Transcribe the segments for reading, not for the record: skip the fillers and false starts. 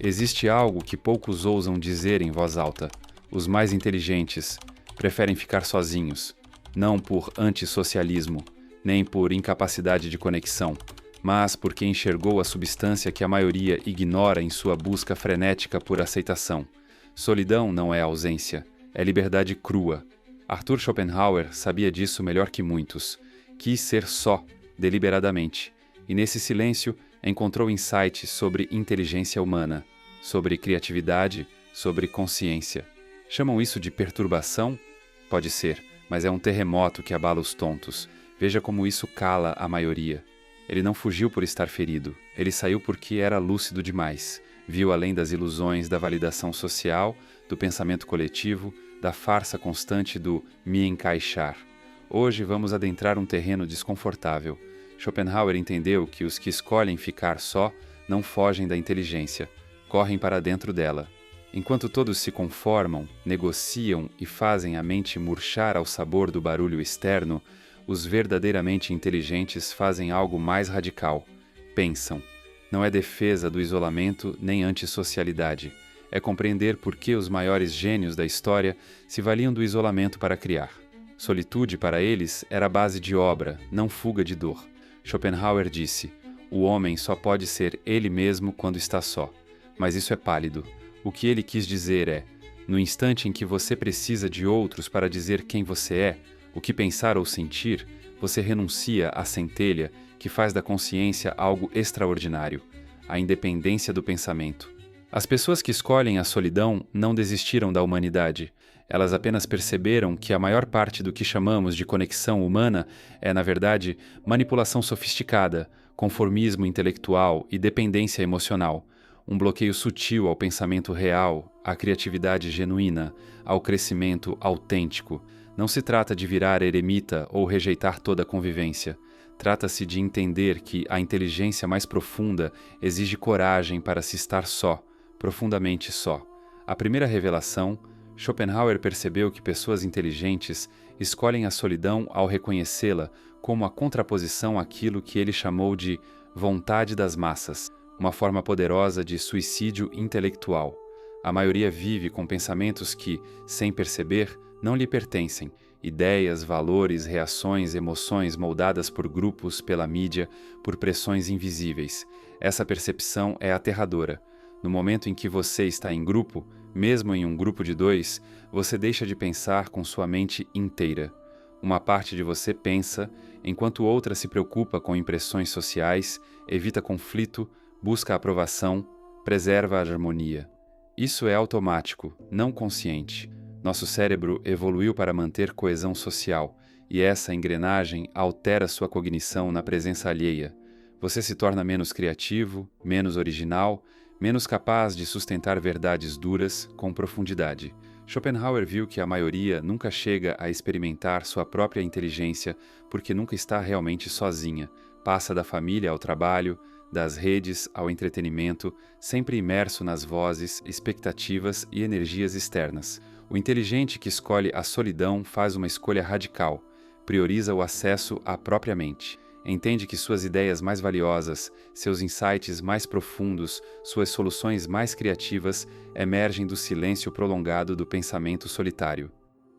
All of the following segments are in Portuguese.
Existe algo que poucos ousam dizer em voz alta. Os mais inteligentes preferem ficar sozinhos, não por antissocialismo, nem por incapacidade de conexão, mas porque enxergou a substância que a maioria ignora em sua busca frenética por aceitação. Solidão não é ausência, é liberdade crua. Arthur Schopenhauer sabia disso melhor que muitos. Quis ser só, deliberadamente, e nesse silêncio encontrou insights sobre inteligência humana, sobre criatividade, sobre consciência. Chamam isso de perturbação? Pode ser, mas é um terremoto que abala os tontos. Veja como isso cala a maioria. Ele não fugiu por estar ferido, ele saiu porque era lúcido demais. Viu além das ilusões da validação social, do pensamento coletivo, da farsa constante do me encaixar. Hoje vamos adentrar um terreno desconfortável. Schopenhauer entendeu que os que escolhem ficar só não fogem da inteligência, correm para dentro dela. Enquanto todos se conformam, negociam e fazem a mente murchar ao sabor do barulho externo, os verdadeiramente inteligentes fazem algo mais radical. Pensam. Não é defesa do isolamento nem antissocialidade. É compreender por que os maiores gênios da história se valiam do isolamento para criar. Solitude para eles era a base de obra, não fuga de dor. Schopenhauer disse: o homem só pode ser ele mesmo quando está só. Mas isso é pálido. O que ele quis dizer é: no instante em que você precisa de outros para dizer quem você é, o que pensar ou sentir, você renuncia à centelha que faz da consciência algo extraordinário, a independência do pensamento. As pessoas que escolhem a solidão não desistiram da humanidade. Elas apenas perceberam que a maior parte do que chamamos de conexão humana é, na verdade, manipulação sofisticada, conformismo intelectual e dependência emocional. Um bloqueio sutil ao pensamento real, à criatividade genuína, ao crescimento autêntico. Não se trata de virar eremita ou rejeitar toda a convivência. Trata-se de entender que a inteligência mais profunda exige coragem para se estar só, profundamente só. A primeira revelação, Schopenhauer percebeu que pessoas inteligentes escolhem a solidão ao reconhecê-la como a contraposição àquilo que ele chamou de vontade das massas, uma forma poderosa de suicídio intelectual. A maioria vive com pensamentos que, sem perceber, não lhe pertencem, ideias, valores, reações, emoções moldadas por grupos, pela mídia, por pressões invisíveis. Essa percepção é aterradora. No momento em que você está em grupo, mesmo em um grupo de dois, você deixa de pensar com sua mente inteira. Uma parte de você pensa, enquanto outra se preocupa com impressões sociais, evita conflito, busca aprovação, preserva a harmonia. Isso é automático, não consciente. Nosso cérebro evoluiu para manter coesão social, e essa engrenagem altera sua cognição na presença alheia. Você se torna menos criativo, menos original, menos capaz de sustentar verdades duras com profundidade. Schopenhauer viu que a maioria nunca chega a experimentar sua própria inteligência porque nunca está realmente sozinha. Passa da família ao trabalho, das redes ao entretenimento, sempre imerso nas vozes, expectativas e energias externas. O inteligente que escolhe a solidão faz uma escolha radical, prioriza o acesso à própria mente. Entende que suas ideias mais valiosas, seus insights mais profundos, suas soluções mais criativas emergem do silêncio prolongado do pensamento solitário.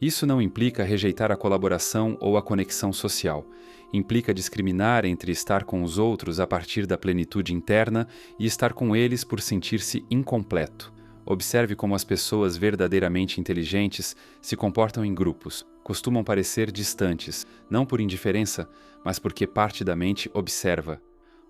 Isso não implica rejeitar a colaboração ou a conexão social. Implica discriminar entre estar com os outros a partir da plenitude interna e estar com eles por sentir-se incompleto. Observe como as pessoas verdadeiramente inteligentes se comportam em grupos. Costumam parecer distantes, não por indiferença, mas porque parte da mente observa.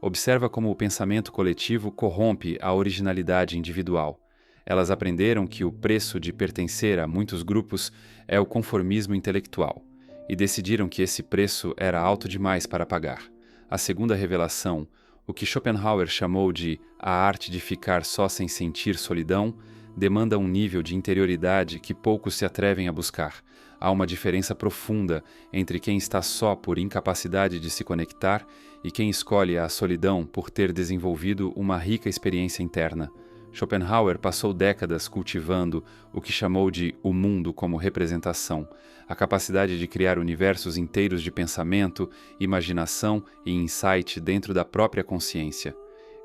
Observa como o pensamento coletivo corrompe a originalidade individual. Elas aprenderam que o preço de pertencer a muitos grupos é o conformismo intelectual, e decidiram que esse preço era alto demais para pagar. A segunda revelação, o que Schopenhauer chamou de a arte de ficar só sem sentir solidão, demanda um nível de interioridade que poucos se atrevem a buscar. Há uma diferença profunda entre quem está só por incapacidade de se conectar e quem escolhe a solidão por ter desenvolvido uma rica experiência interna. Schopenhauer passou décadas cultivando o que chamou de o mundo como representação, a capacidade de criar universos inteiros de pensamento, imaginação e insight dentro da própria consciência.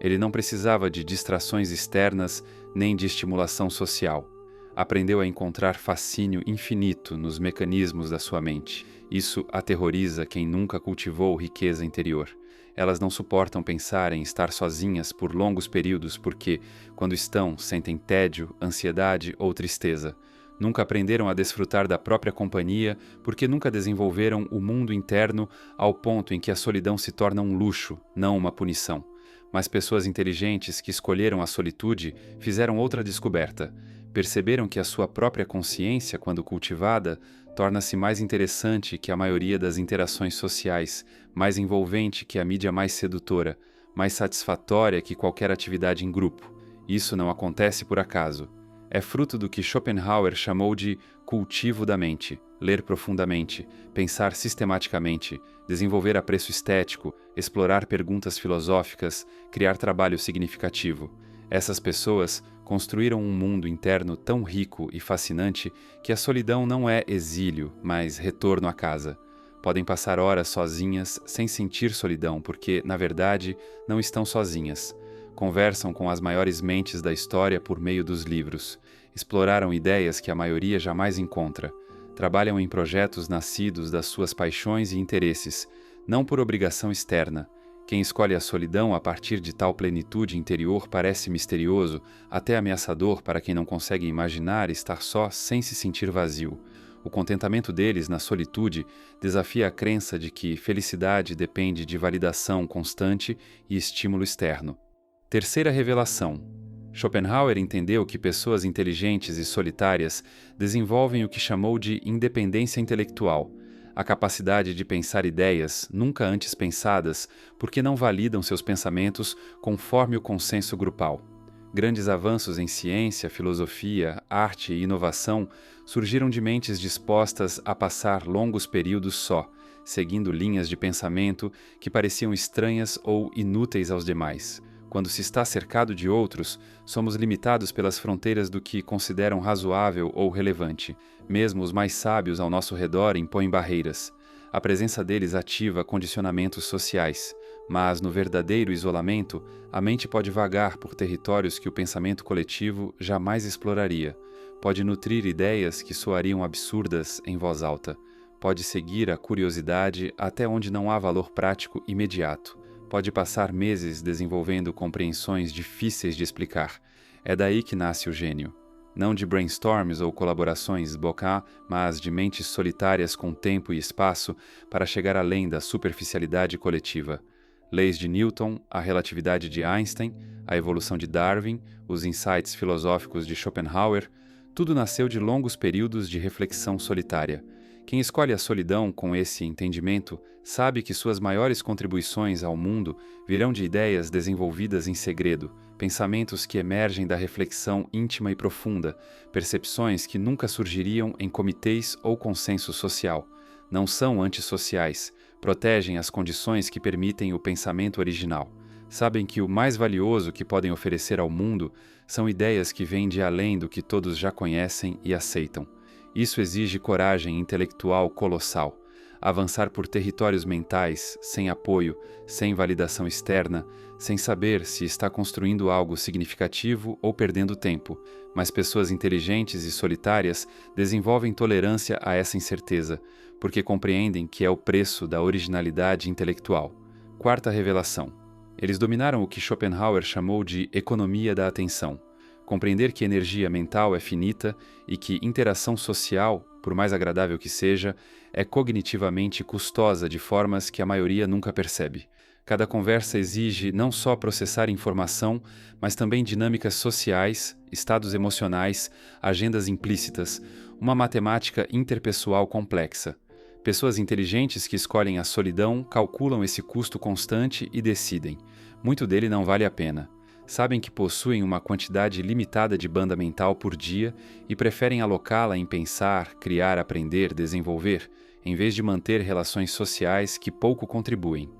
Ele não precisava de distrações externas nem de estimulação social. Aprendeu a encontrar fascínio infinito nos mecanismos da sua mente. Isso aterroriza quem nunca cultivou riqueza interior. Elas não suportam pensar em estar sozinhas por longos períodos porque, quando estão, sentem tédio, ansiedade ou tristeza. Nunca aprenderam a desfrutar da própria companhia porque nunca desenvolveram o mundo interno ao ponto em que a solidão se torna um luxo, não uma punição. Mas pessoas inteligentes que escolheram a solitude fizeram outra descoberta. Perceberam que a sua própria consciência, quando cultivada, torna-se mais interessante que a maioria das interações sociais, mais envolvente que a mídia mais sedutora, mais satisfatória que qualquer atividade em grupo. Isso não acontece por acaso. É fruto do que Schopenhauer chamou de cultivo da mente, ler profundamente, pensar sistematicamente, desenvolver apreço estético, explorar perguntas filosóficas, criar trabalho significativo. Essas pessoas construíram um mundo interno tão rico e fascinante que a solidão não é exílio, mas retorno à casa. Podem passar horas sozinhas sem sentir solidão porque, na verdade, não estão sozinhas. Conversam com as maiores mentes da história por meio dos livros. Exploraram ideias que a maioria jamais encontra. Trabalham em projetos nascidos das suas paixões e interesses, não por obrigação externa. Quem escolhe a solidão a partir de tal plenitude interior parece misterioso, até ameaçador para quem não consegue imaginar estar só sem se sentir vazio. O contentamento deles na solitude desafia a crença de que felicidade depende de validação constante e estímulo externo. Terceira revelação. Schopenhauer entendeu que pessoas inteligentes e solitárias desenvolvem o que chamou de independência intelectual, a capacidade de pensar ideias nunca antes pensadas porque não validam seus pensamentos conforme o consenso grupal. Grandes avanços em ciência, filosofia, arte e inovação surgiram de mentes dispostas a passar longos períodos só, seguindo linhas de pensamento que pareciam estranhas ou inúteis aos demais. Quando se está cercado de outros, somos limitados pelas fronteiras do que consideram razoável ou relevante. Mesmo os mais sábios ao nosso redor impõem barreiras. A presença deles ativa condicionamentos sociais. Mas, no verdadeiro isolamento, a mente pode vagar por territórios que o pensamento coletivo jamais exploraria. Pode nutrir ideias que soariam absurdas em voz alta. Pode seguir a curiosidade até onde não há valor prático imediato. Pode passar meses desenvolvendo compreensões difíceis de explicar. É daí que nasce o gênio. Não de brainstorms ou colaborações bocá, mas de mentes solitárias com tempo e espaço para chegar além da superficialidade coletiva. Leis de Newton, a relatividade de Einstein, a evolução de Darwin, os insights filosóficos de Schopenhauer, tudo nasceu de longos períodos de reflexão solitária. Quem escolhe a solidão com esse entendimento sabe que suas maiores contribuições ao mundo virão de ideias desenvolvidas em segredo, pensamentos que emergem da reflexão íntima e profunda, percepções que nunca surgiriam em comitês ou consenso social. Não são antissociais, protegem as condições que permitem o pensamento original. Sabem que o mais valioso que podem oferecer ao mundo são ideias que vêm de além do que todos já conhecem e aceitam. Isso exige coragem intelectual colossal. Avançar por territórios mentais, sem apoio, sem validação externa, sem saber se está construindo algo significativo ou perdendo tempo. Mas pessoas inteligentes e solitárias desenvolvem tolerância a essa incerteza, porque compreendem que é o preço da originalidade intelectual. Quarta revelação. Eles dominaram o que Schopenhauer chamou de economia da atenção. Compreender que energia mental é finita e que interação social, por mais agradável que seja, é cognitivamente custosa de formas que a maioria nunca percebe. Cada conversa exige não só processar informação, mas também dinâmicas sociais, estados emocionais, agendas implícitas, uma matemática interpessoal complexa. Pessoas inteligentes que escolhem a solidão calculam esse custo constante e decidem. Muito dele não vale a pena. Sabem que possuem uma quantidade limitada de banda mental por dia e preferem alocá-la em pensar, criar, aprender, desenvolver, em vez de manter relações sociais que pouco contribuem.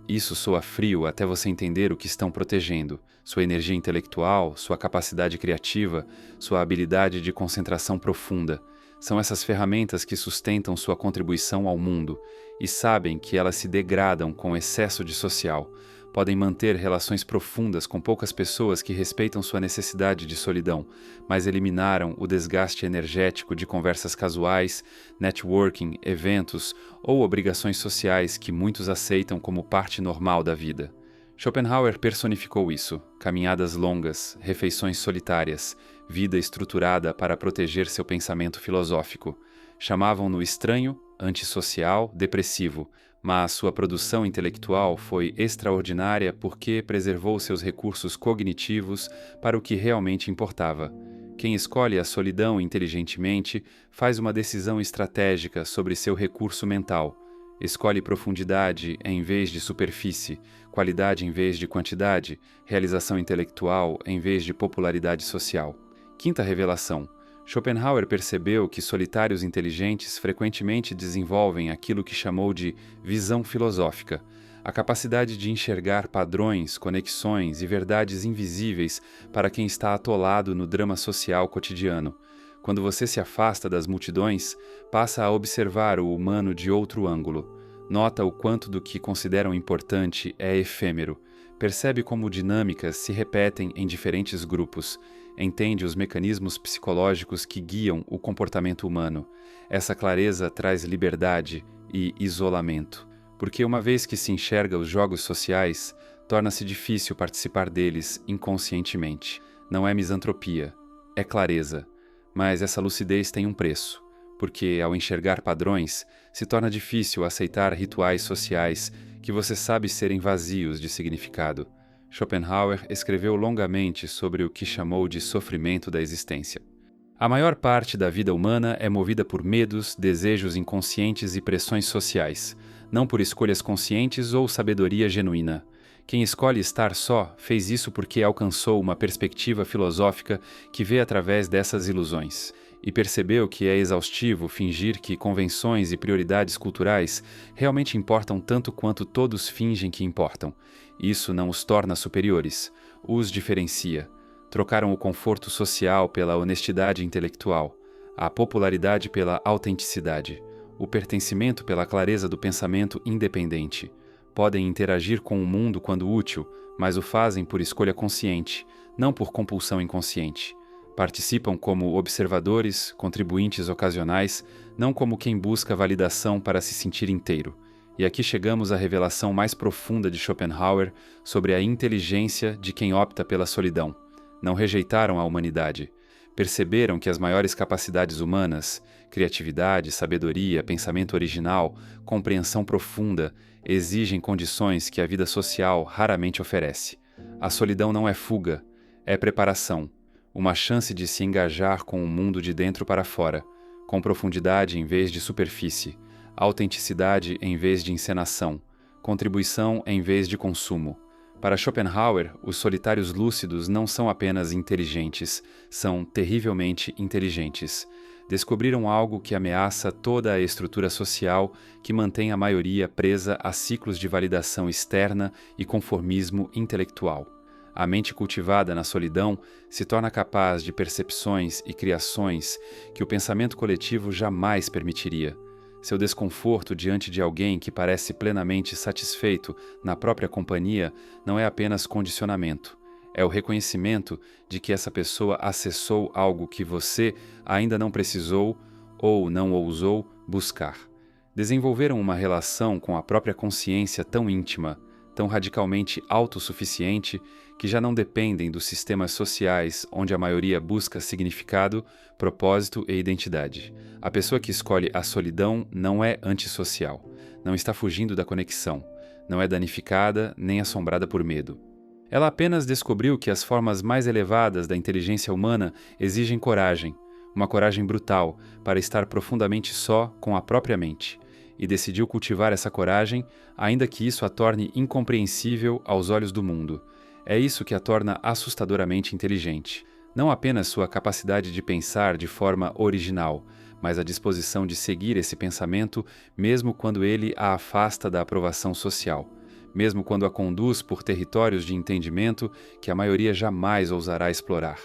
Isso soa frio até você entender o que estão protegendo: sua energia intelectual, sua capacidade criativa, sua habilidade de concentração profunda. São essas ferramentas que sustentam sua contribuição ao mundo e sabem que elas se degradam com excesso de social. podem manter relações profundas com poucas pessoas que respeitam sua necessidade de solidão, mas eliminaram o desgaste energético de conversas casuais, networking, eventos ou obrigações sociais que muitos aceitam como parte normal da vida. Schopenhauer personificou isso: caminhadas longas, refeições solitárias, vida estruturada para proteger seu pensamento filosófico. Chamavam-no estranho, antissocial, depressivo, mas sua produção intelectual foi extraordinária porque preservou seus recursos cognitivos para o que realmente importava. Quem escolhe a solidão inteligentemente faz uma decisão estratégica sobre seu recurso mental. Escolhe profundidade em vez de superfície, qualidade em vez de quantidade, realização intelectual em vez de popularidade social. Quinta revelação: Schopenhauer percebeu que solitários inteligentes frequentemente desenvolvem aquilo que chamou de visão filosófica, a capacidade de enxergar padrões, conexões e verdades invisíveis para quem está atolado no drama social cotidiano. Quando você se afasta das multidões, passa a observar o humano de outro ângulo. Nota o quanto do que consideram importante é efêmero. Percebe como dinâmicas se repetem em diferentes grupos. Entende os mecanismos psicológicos que guiam o comportamento humano. Essa clareza traz liberdade e isolamento, porque uma vez que se enxerga os jogos sociais, torna-se difícil participar deles inconscientemente. Não é misantropia, é clareza. Mas essa lucidez tem um preço, porque ao enxergar padrões, se torna difícil aceitar rituais sociais que você sabe serem vazios de significado. Schopenhauer escreveu longamente sobre o que chamou de sofrimento da existência. A maior parte da vida humana é movida por medos, desejos inconscientes e pressões sociais, não por escolhas conscientes ou sabedoria genuína. Quem escolhe estar só fez isso porque alcançou uma perspectiva filosófica que vê através dessas ilusões, e percebeu que é exaustivo fingir que convenções e prioridades culturais realmente importam tanto quanto todos fingem que importam. Isso não os torna superiores, os diferencia. Trocaram o conforto social pela honestidade intelectual, a popularidade pela autenticidade, o pertencimento pela clareza do pensamento independente. Podem interagir com o mundo quando útil, mas o fazem por escolha consciente, não por compulsão inconsciente. Participam como observadores, contribuintes ocasionais, não como quem busca validação para se sentir inteiro. E aqui chegamos à revelação mais profunda de Schopenhauer sobre a inteligência de quem opta pela solidão. Não rejeitaram a humanidade. Perceberam que as maiores capacidades humanas, criatividade, sabedoria, pensamento original, compreensão profunda, exigem condições que a vida social raramente oferece. A solidão não é fuga, é preparação, uma chance de se engajar com o mundo de dentro para fora, com profundidade em vez de superfície, autenticidade em vez de encenação, contribuição em vez de consumo. Para Schopenhauer, os solitários lúcidos não são apenas inteligentes, são terrivelmente inteligentes. Descobriram algo que ameaça toda a estrutura social que mantém a maioria presa a ciclos de validação externa e conformismo intelectual. A mente cultivada na solidão se torna capaz de percepções e criações que o pensamento coletivo jamais permitiria. Seu desconforto diante de alguém que parece plenamente satisfeito na própria companhia não é apenas condicionamento. É o reconhecimento de que essa pessoa acessou algo que você ainda não precisou ou não ousou buscar. Desenvolveram uma relação com a própria consciência tão íntima, tão radicalmente autossuficiente, que já não dependem dos sistemas sociais onde a maioria busca significado, propósito e identidade. A pessoa que escolhe a solidão não é antissocial, não está fugindo da conexão, não é danificada nem assombrada por medo. Ela apenas descobriu que as formas mais elevadas da inteligência humana exigem coragem, uma coragem brutal para estar profundamente só com a própria mente, e decidiu cultivar essa coragem, ainda que isso a torne incompreensível aos olhos do mundo. É isso que a torna assustadoramente inteligente. Não apenas sua capacidade de pensar de forma original, mas a disposição de seguir esse pensamento mesmo quando ele a afasta da aprovação social, mesmo quando a conduz por territórios de entendimento que a maioria jamais ousará explorar.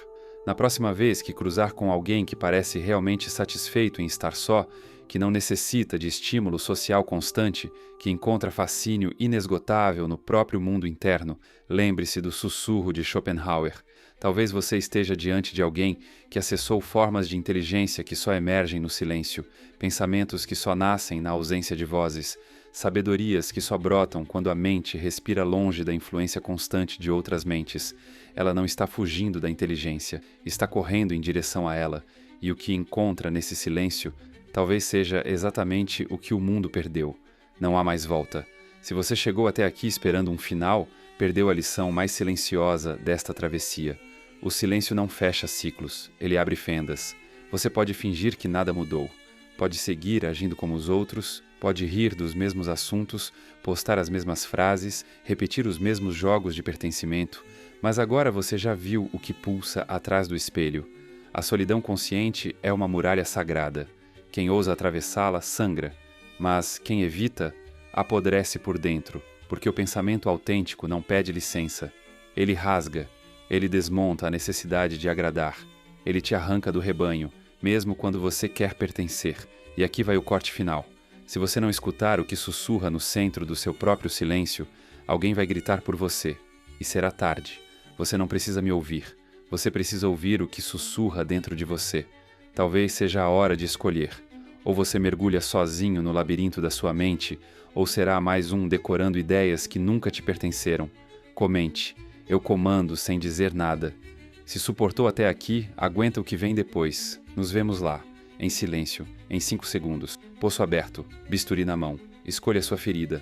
Na próxima vez que cruzar com alguém que parece realmente satisfeito em estar só, que não necessita de estímulo social constante, que encontra fascínio inesgotável no próprio mundo interno, lembre-se do sussurro de Schopenhauer. Talvez você esteja diante de alguém que acessou formas de inteligência que só emergem no silêncio, pensamentos que só nascem na ausência de vozes, sabedorias que só brotam quando a mente respira longe da influência constante de outras mentes. Ela não está fugindo da inteligência, está correndo em direção a ela, e o que encontra nesse silêncio talvez seja exatamente o que o mundo perdeu. Não há mais volta. Se você chegou até aqui esperando um final, perdeu a lição mais silenciosa desta travessia. O silêncio não fecha ciclos, ele abre fendas. Você pode fingir que nada mudou. Pode seguir agindo como os outros, pode rir dos mesmos assuntos, postar as mesmas frases, repetir os mesmos jogos de pertencimento, mas agora você já viu o que pulsa atrás do espelho. A solidão consciente é uma muralha sagrada. Quem ousa atravessá-la sangra, mas quem evita apodrece por dentro, porque o pensamento autêntico não pede licença. Ele rasga, ele desmonta a necessidade de agradar, ele te arranca do rebanho, mesmo quando você quer pertencer. E aqui vai o corte final. Se você não escutar o que sussurra no centro do seu próprio silêncio, alguém vai gritar por você, e será tarde. Você não precisa me ouvir, você precisa ouvir o que sussurra dentro de você. Talvez seja a hora de escolher. Ou você mergulha sozinho no labirinto da sua mente, ou será mais um decorando ideias que nunca te pertenceram. Comente. Eu comando sem dizer nada. Se suportou até aqui, aguenta o que vem depois. Nos vemos lá, em silêncio, em 5 segundos. Poço aberto, bisturi na mão. Escolha sua ferida.